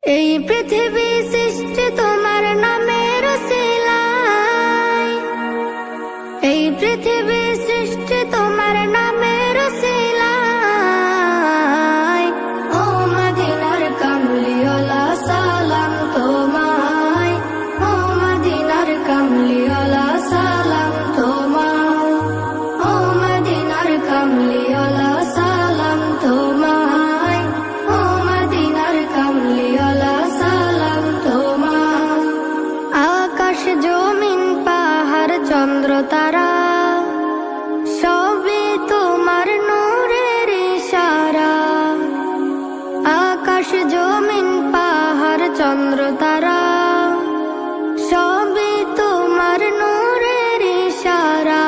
এই পৃথিবী সৃষ্টি তোমার নামের উসিলায়, এই পৃথিবী সৃষ্টি তোমার নামের উসিলায়। ও মদিনার কামলিওয়ালা সালাম তোমায়, ও মদিনার কামলিওয়ালা সালাম তোমায়, ও মদিনার কামলিওয়ালা সালাম তোমায়, ও মদিনার কামলিওয়ালা সালাম তোমায়। আকাশ জমিন পাহাড় চন্দ্র তারা সবই তোমার নূরের ইশারা। আকাশ জমিন পাহাড় চন্দ্র তারা সবই তোমার নূরের ইশারা।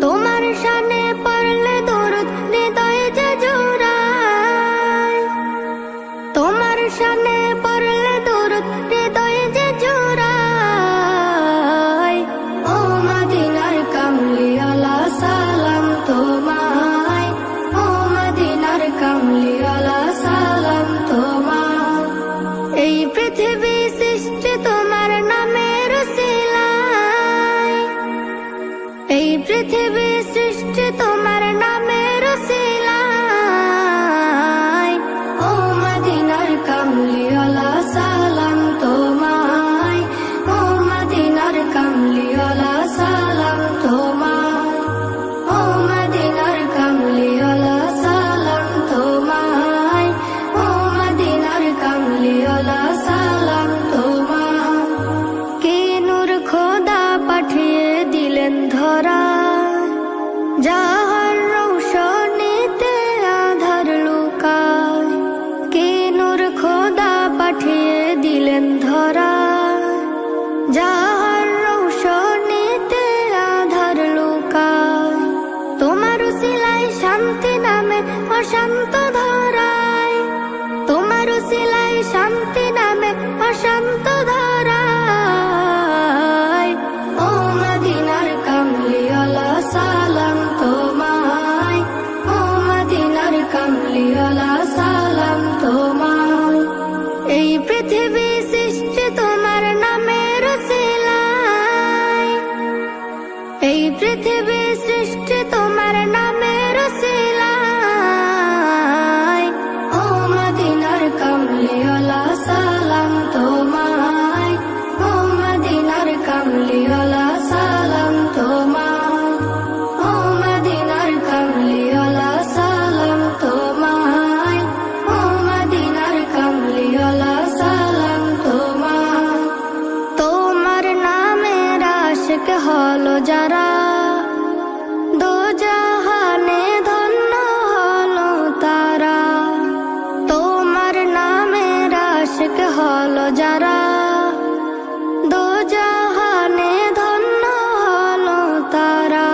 তোমার শানে পড়লে দরুদ হৃদয় যে জোড়ায়, তোমার শানে পড়লে দরুদ হৃদয় যে জোড়ায়। ও মদিনার কামলিওয়ালা সালাম তোমায়, ও মদিনার কামলিওয়ালা সালাম তোমায়। এই পৃথিবী সৃষ্টি তোমার নামের উসিলায়, এই পৃথিবী সৃষ্টি তোমার নামের উসিলায়। ও মদিনার কামলিওয়ালা সালাম তোমায়, ও মদিনার কামলিওয়ালা সালাম তোমায়, ও মদিনার কামলিওয়ালা সালাম তোমায়, ও মদিনার কামলিওয়ালা সালাম তোমায়। কি নূর খোদা পাঠিয়ে দিলেন ধরা, যাহার রৌশনীতে আধার লুকায়। কি নূর খোদা পাঠিয়ে দিলেন ধরা, যাহার রৌশনীতে আধার লুকায়। তোমার উসিলায় শান্তি নামে অশান্ত ধরায়, তোমার উসিলায় শান্তি নামে অশান্ত ধরায়। ও মদিনার কামলিওয়ালা সালাম তোমায়, ও মদিনার কামলিওয়ালা সালাম তোমায়। এই পৃথিবী সৃষ্টি তোমার নামের উসিলায়, এই পৃথিবী সৃষ্টি তোমার নামের উসিলায়। ও মদিনার কামলিওয়ালা সালাম তোমায়, ও মদিনার কামলিওয়ালা সালাম তোমায়, ও মদিনার কামলিওয়ালা সালাম তোমায়, ও মদিনার কামলিওয়ালা সালাম তোমায়। তোমার নামের আশিক হলো যারা, দোজাহানে ধন্য হলো তারা। তোমার নামের আশিক হলো যারা, দোজাহানে ধন্য হলো তারা।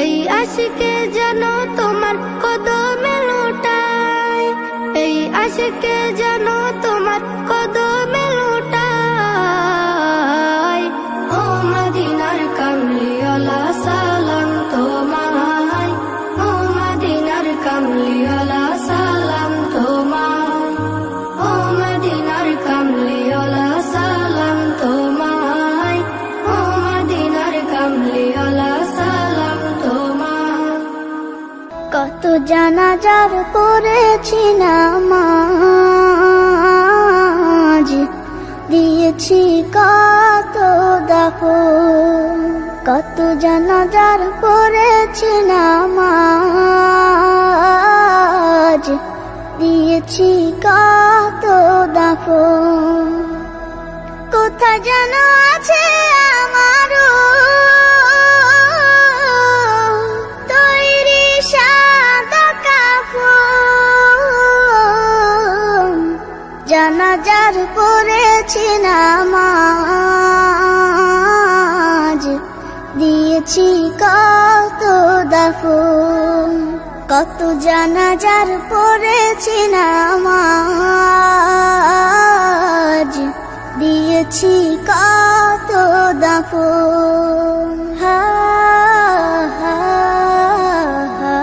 এই আশিকে যেন তোমার কদমে লুটায়, এই আশিকে যেন তোমার কদমে লুটায়। ও মদিনার কামলিওয়ালা সালাম তোমায়, ও মদিনার কামলিওয়ালা সালাম তোমায়, ও মদিনার কামলিওয়ালা সালাম তোমায়, ও মদিনার কামলিওয়ালা সালাম তোমায়। কত জানাজার পড়েছি নামাজ, দিয়েছি কত দাফন। কত জানাজার পড়েছি নামাজ, দিয়েছি কত দাফন। কোথায় যেন আছে আমারও তৈরি সাদা কাফন। জানাজার পড়েছি নামাজ, দিয়েছি কত দাফন। কত জানাজার পড়েছি নামাজ, দিয়েছি কত দাফন। হা হা হা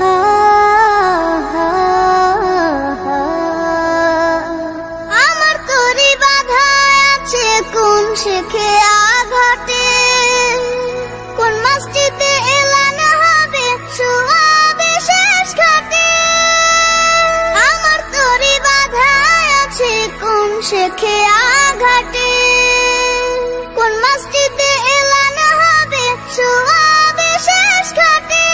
হা হা শেখে আঘাটে, কোন মসজিদে এলান হবে শোয়াবে শেষ ঘাটে,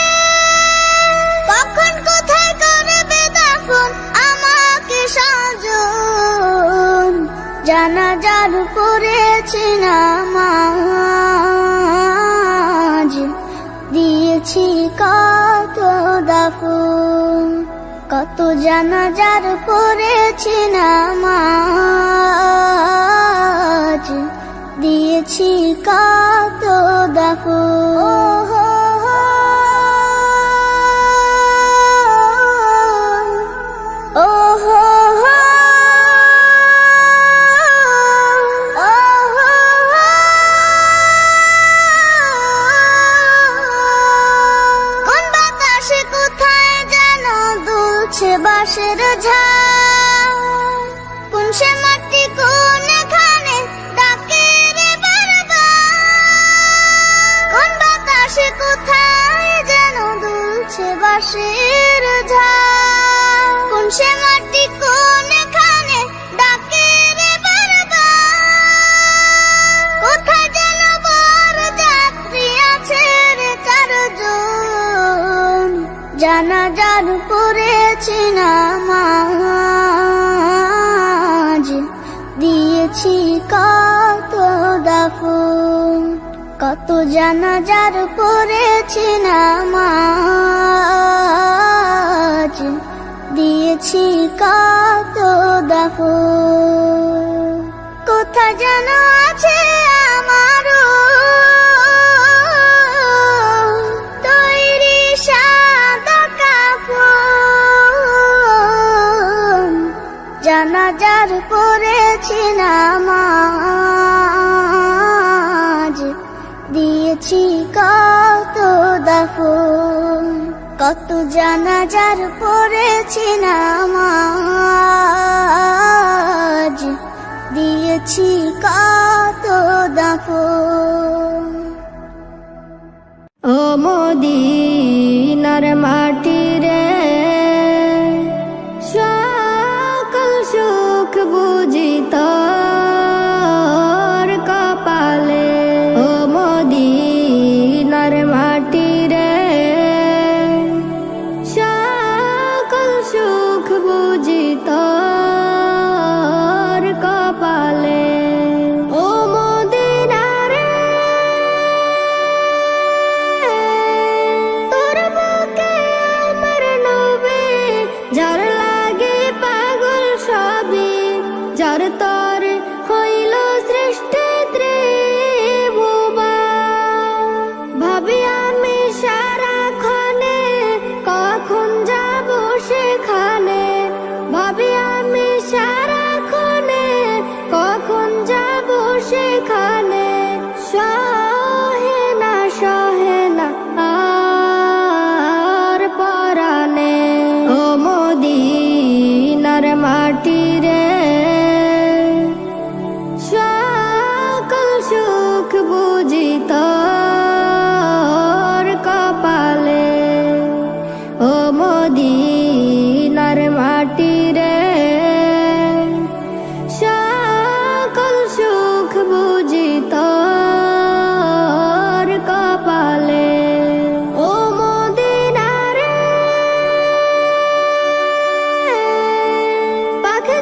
কখন কোথায় করবে দাফন আমাকে সাজন, জানাজার পড়েছি নামাজ, দিয়েছি কত দাফন, কত জানাজার পড়েছি নামাজ, দিয়েছি কত দাফন। বাঁশের ঝাড়, কোন সে মাটি কোনখানে ডাকে রে বারবার, কোন বাতাসে কোথায় যেন দুলছে বাঁশের ঝাড়, কোন সে মাটি কোনখানে ডাকে রে বারবার, কোথায় যেন বর যাত্রী আছে রে চারজন, জানাজার পড়েছি নামাজ, দিয়েছি কত দাফন, কত জানাজার পড়েছি নামাজ, দিয়েছি কত দাফন। কোথায় যেন আছে আমারও তৈরি সাদা কাফন, জানাজার পড়েছি নামাজ, দিয়েছি কত দাফন, কত জানাজার পড়েছি নামাজ, দিয়েছি কত দাফন। ও মদিনার মাটি রে, সকল সুখ বুঝি তোর কপালে, ও মদিনার মাটি রে, সকল সুখ বুঝি তোর কপালে, ও মদিনা রে, তোর বুকে আমার নবী, যার লাগে পাগল সবই, যার তর হইল সৃষ্টি ত্রিভুবন, ভাবি আমি সারাক্ষণে কখন যাব সেখানে, ভাবি আমি সারাক্ষণে কখন যাব সেখানে, সহে না আর পরানে, ও মদিনার মাটি রে, সকল সুখ বুঝি তোর কপালে, ও মদিনার মাটি রে, সকল সুখ বুঝি তোর কপালে, ও মদিনা রে, পাখি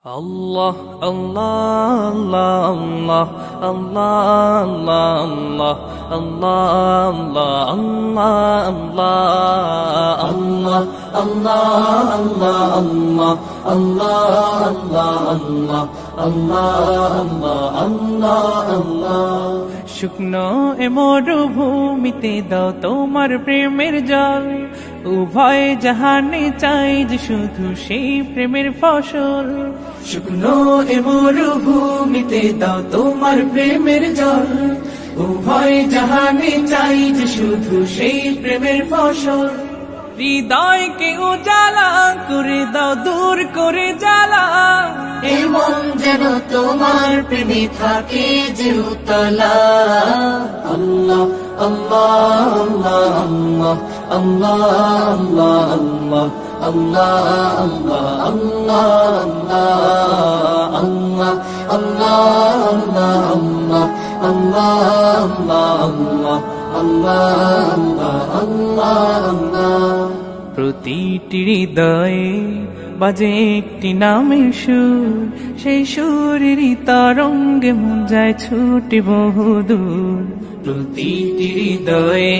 Allah, Allah, Allah, Allah, Allah, Allah, Allah, Allah, Allah, Allah, Allah, Allah. শুকনো এ মরুভূমিতে দাও তোমার প্রেমের জল, উভয় জাহানে চাই যে শুধু সেই প্রেমের ফসল। শুকনো এ মরুভূমিতে দাও তোমার প্রেমের জল, উভয় জাহানে চাই যে শুধু সেই প্রেমের ফসল। হৃদয়কে উজালা করে দাও, দূর করে জ্বালা, এমন যেন তোমার প্রেমে থাকে যে উতলা। আল্লাহ, আল্লাহ, আল্লাহ, আল্লাহ, আল্লাহ, আল্লাহ, আল্লাহ, আল্লাহ, আল্লাহ, আল্লাহ। প্রতিটি হৃদয়ে বাজে একটি নামের সুর, সেই সুরেরই তরঙ্গে মন যায় ছুটে বহুদূর। প্রতিটি হৃদয়ে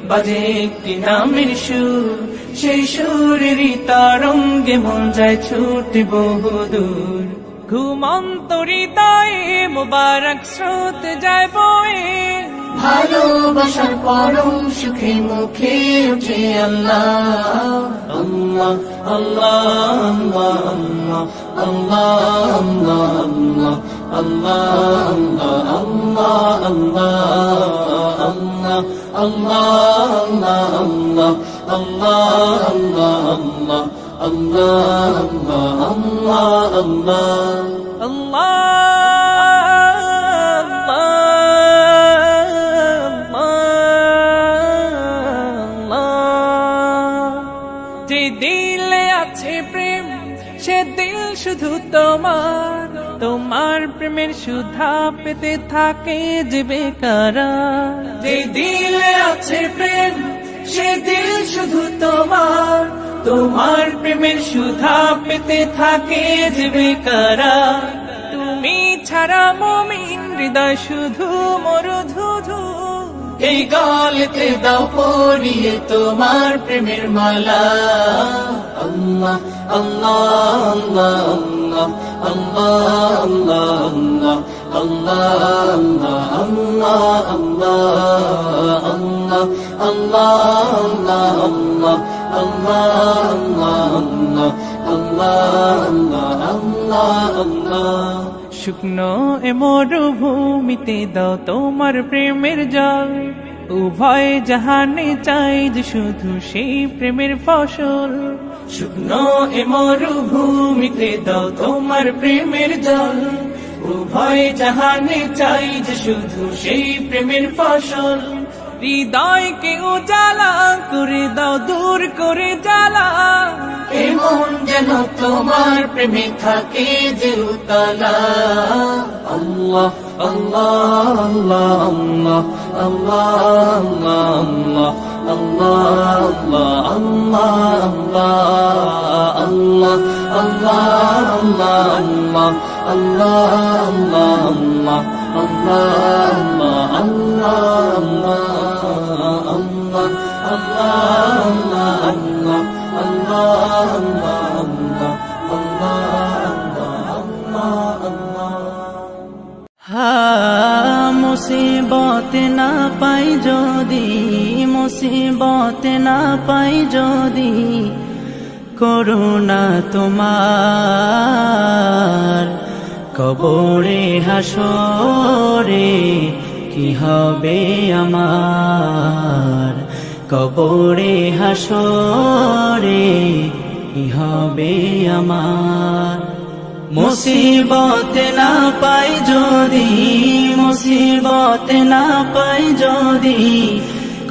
বাজে একটি নামের সুর, সেই সুরেরই তরঙ্গে মন যায় ছুটে বহুদূর। ঘুমন্ত হৃদয়ে মোবারক স্রোত যায় বয়ে, ভালোবাসার পরম সুখে মুখে উঠে আল্লাহ, আল্লাহ, আল্লাহ, আল্লাহ, আল্লাহ, আল্লাহ, আল্লাহ, যে দিলে আছে প্রেম সে দিল শুধু তোমার, তোমার প্রেমের সুধা পেতে থাকে যে বেকারার। যে দিলে আছে প্রেম সে দিল শুধু তোমার, তোমার প্রেমের সুধা পেতে থাকে যে বেকারার। তুমি ছাড়া মুমিন হৃদয় শুধু মরুধুধু, এই গলেতে দাও পরিয়ে তোমার প্রেমের মালা। আল্লাহ, আল্লাহ, আল্লাহ, আল্লাহ, আল্লাহ, আল্লাহ, আল্লাহ, আল্লাহ। শুকনো এ মরুভূমিতে দাও তোমার প্রেমের জল, উভয় জাহানে চাই যে শুধু সেই প্রেমের ফসল। শুকনো এ মরুভূমিতে দাও তোমার প্রেমের জল, উভয় জাহানে চাই যে শুধু সেই প্রেমের ফসল। হৃদয়কে উজালা করে দাও, দূর করে জ্বালা, এমন যেন তোমার প্রেমে থাকে যে উতলা। আল্লাহ, আল্লাহ, আল্লাহ, আল্লাহ, আল্লাহ, আল্লাহ, মুসিবত না পাই যদি, মুসিবত না পাই যদি, করুণা তোমার কবরে হাসরে কি হবে আমার, কবরে হাসরে কি হবে আমার। মুসিবত না পাই যদি, মুসিবত না পাই যদি,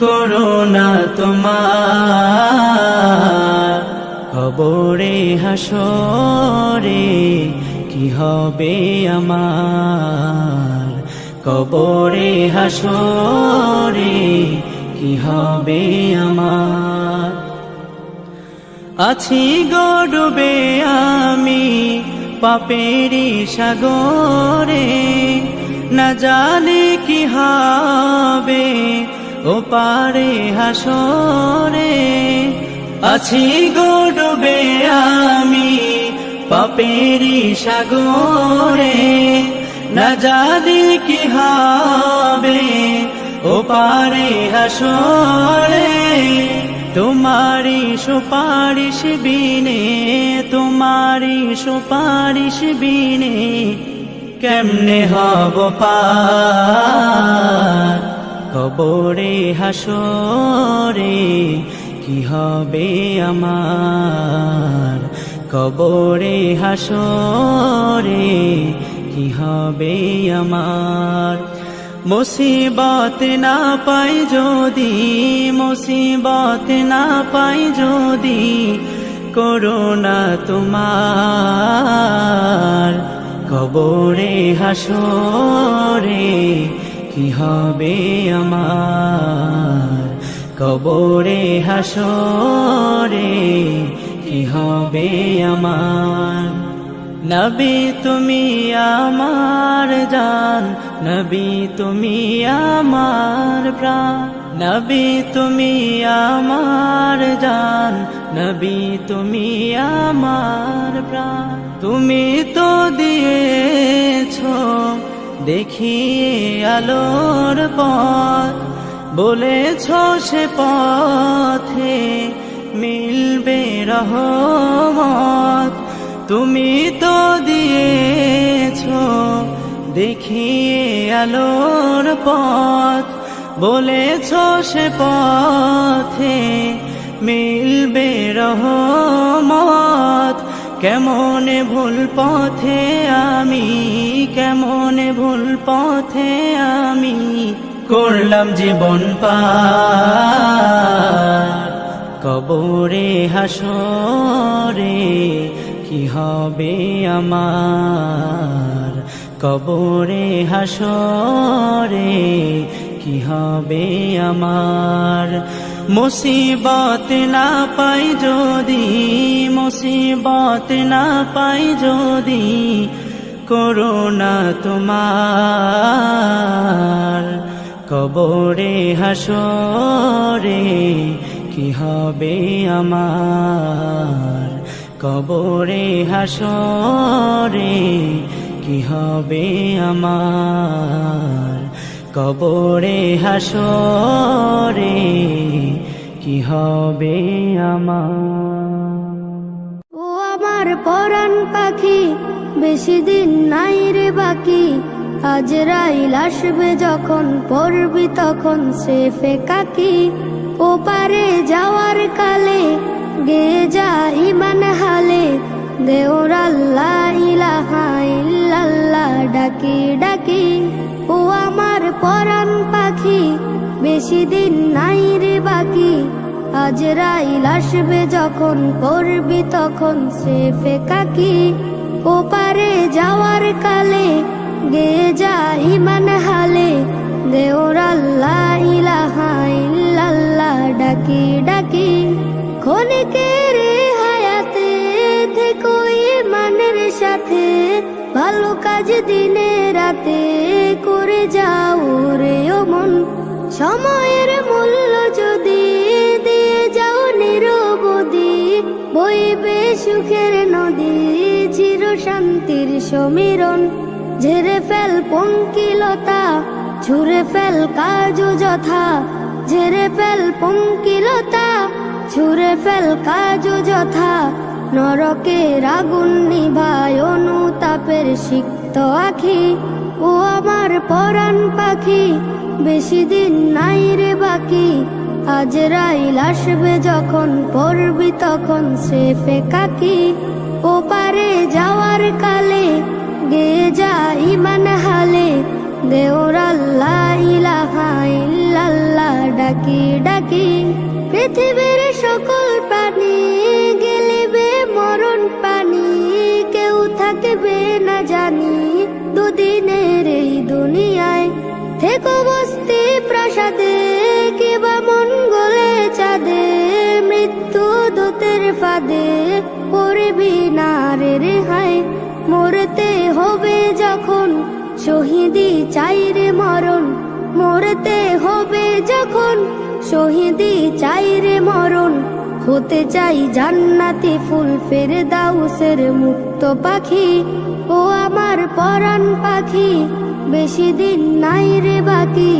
করুণা তোমার কবরে হাসরে কি হবে আমার, কবরে হাসরে কি হবে আমার। আছি গো ডুবে আমি পাপেরি সাগরে, না জানি কি হবে ও পারে হাসরে। আছি গো ডুবে আমি পাপেরি সাগরে, না জানি কি হবে ও পারে হাসরে। তোমারি সুপারিশ বিনে, তোমারি সুপারিশ বিনে কেমনে হব পার কবরে হাসরে। কি হবে আমার কবরে হাসরে, কি হবে আমার। মুসিবত না পাই যদি, মুসিবত না পাই যদি করুণা তোমার কবরে হাসরে। কি হবে আমার কবরে হাসরে, কি হবে আমার। নবী তুমি আমার জান, নবী তুমি আমার প্রাণ, নবী তুমি আমার জান, নবী তুমি আমার প্রাণ। তুমি তো দিয়েছো দেখিয়ে আলোর পথ, বলেছো সে পথে মিলবে রহমত। তুমি তো দিয়েছো দেখিয়ে আলোর পথ, বলেছো সে পথে মিলবে রহমত। কেমনে ভুল পথে আমি, কেমনে ভুল পথে আমি করলাম জীবন পার কবরে হাসরে। কি হবে আমার কবরে হাসরে, কি হবে আমার। মুসিবত না পাই যদি, মুসিবত না পাই যদি করুণা তোমার কবরে হাসরে। কি হবে আমার কবরে হাসরে, কি হবে আমার কবরে হাসরে, কি হবে আমার। ও আমার পরাণ পাখি বেশি দিন নাই রে বাকি, আজরাইল আসবে যখন পড়বি তখন সেফে কাকি। ও পারে যাওয়ার কালে গে যা ইমান হালে, দেওর আল্লাহ ইলাহা ইল্লাল্লাহ ডাকি ডাকি। ও আমার পরাণ পাখি বেশি দিন নাই রে বাকি, আজরাইল আসবে যখন পড়বি তখন সেফে কাকি। ও পারে যাওয়ার কালে গে যা ইমান হালে, দেওর আল্লাহ ইলাহা ইল্লাল্লাহ ডাকি ডাকি। ক্ষণিকের হায়াতে থেকো ইমানের সাথে, ভালো কাজ দিনে রাতে করে যাও রে ও মন। সময়ের মূল্য যদি দিয়ে যাও নিরবধি, বইবে সুখের নদী চির শান্তির সমীরণ। ঝেড়ে ফেল পঙ্কিলতা, ছুঁড়ে ফেল কাজ যথা, ঝেড়ে ফেল পঙ্কিলতা, ছুঁড়ে ফেল কাজ যথা। নরকের আগুন নিভায় অনুতাপের সিক্ত আখি। ও আমার পরাণ পাখি বেশি দিন নাই রে বাকি, আজরাইল আসবে যখন পড়বি তখন সেফে কাকি। ও পারে যাওয়ার কালে গে যা ইমান হালে, দেওর আল্লাহ ইলাহা ইল্লাল্লাহ ডাকি ডাকি। পৃথিবীর সকল প্রাণী গেলিবে মরণ পানি, কেউ থাকবে না জানি দুদিনের এই দুনিয়ায়। থেকো বস্তি প্রাসাদে কিবা মঙ্গলে চাঁদে, মৃত্যু দূতের ফাঁদে পড়বি না রে রেহাই। মরতে হবে যখন শহীদি চাই রে মরণ, মরতে হবে যখন শহীদি চাই রে মরণ। হতে চাই জান্নাতি ফুল ফেরদাউসের মুক্ত পাখি, ও আমার পরাণ পাখি বেশি দিন নাই রে বাকি।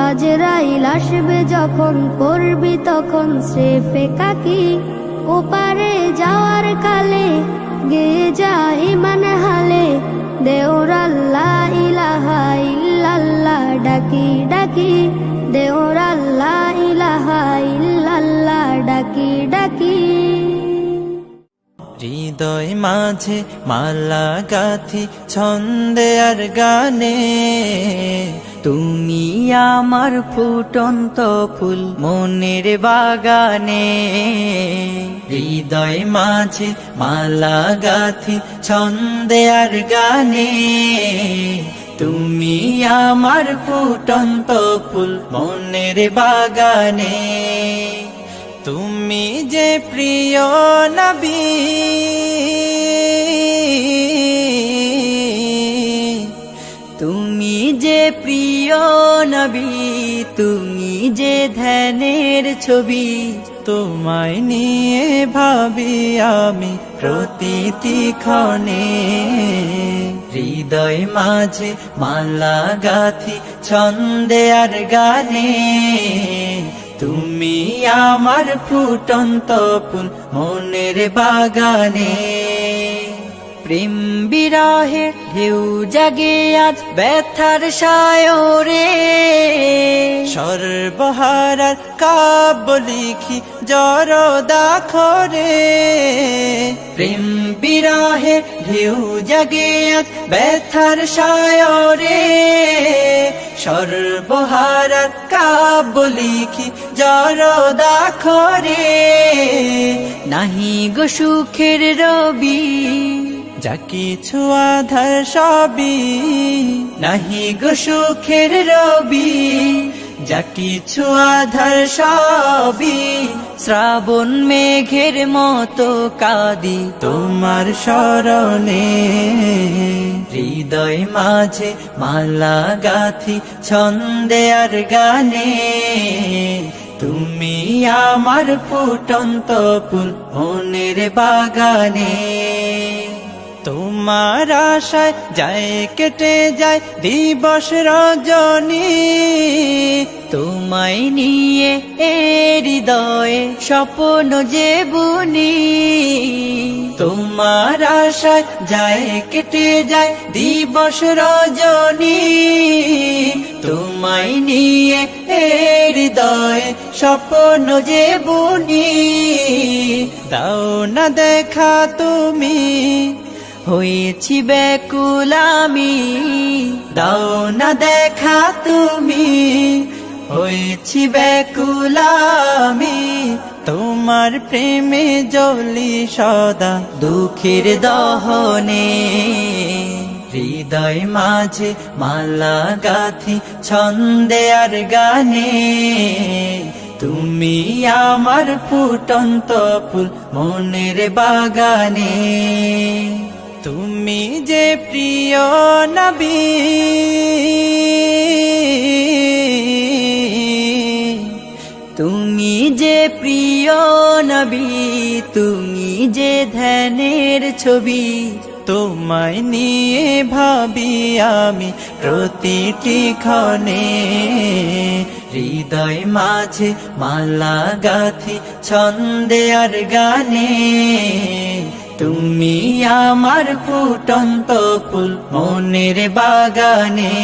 আজরাইল আসবে যখন করবি তখন স্রেফে কাকি, ওপারে যাওয়ার কালে গেয়ে যা ইমান হালে, দেওর আল্লাহ ইলাহা ইল্লাল্লাহ ডাকি ডাকি, দেওর আল্লাহ ইলাহা ইল্লাল্লাহ ডাকি ডাকি। হৃদয় মাঝে মালা গাথি ছন্দে আর গানে, তুমি আমার ফুটন্ত ফুল মনের বাগানে। হৃদয় মাঝে মালা গাথি ছন্দে আর গানে, তুমি আমার ফুটন্ত ফুল মনের বাগানে। তুমি যে প্রিয় নবী, তুমি যে প্রিয় নবী, তুমি যে ধ্যানের ছবি। তোমায় নিয়ে ভাবি আমি প্রতিটি ক্ষণে, হৃদয় মাঝে মালা গাথি ছন্দে আর গানে, তুমি আমার ফুটন্ত ফুল মনের বাগানে। প্রেম বিরহে ঢেউ জাগে আজ ব্যথার সায়রে, সর্বহারার কাব্য লিখি জরদাখরে। প্রেম বিরহে ঢেউ জাগে আজ ব্যথার সায়রে, সর্বহারার কাব্য লিখি জরদাখরে। নাহি গো সুখের রবি, যা কিছু আধার সবই, নাহি গো সুখের রবি, যা কিছু আধার সবই। শ্রাবণ মেঘের মতো কাঁদি তোমার শরণে, হৃদয় মাঝে মালা গাথি ছন্দে আর গানে, তুমি আমার ফুটন্ত ফুল মনের বাগানে। তোমার আশায় যায় কেটে যায় দিবস রজনী, তোমায় নিয়ে এ হৃদয়ে স্বপ্ন যে বুনি। তোমার আশায় যায় কেটে যায় দিবস রজনী, তোমায় নিয়ে এ হৃদয়ে স্বপ্ন যে বুনি। দাও না দেখা তুমি, হয়েছি ব্যাকুল আমি, দাও না দেখা তুমি, হয়েছি ব্যাকুল আমি। তোমার প্রেমে জ্বলি সদা দুঃখের দহনে, হৃদয় মাঝে মালা গাথি ছন্দে আর গানে, তুমি আমার ফুটন্ত ফুল মনের বাগানে। তুমি যে প্রিয় নবী, তুমি যে প্রিয় নবী, তুমি যে ধ্যানের ছবি। তোমায় নিয়ে ভাবি আমি প্রতিটি ক্ষণে, হৃদয় মাঝে মালা গাথি ছন্দে আর গানে, তুমি আমার ফুটন্ত ফুল মনের বাগানে।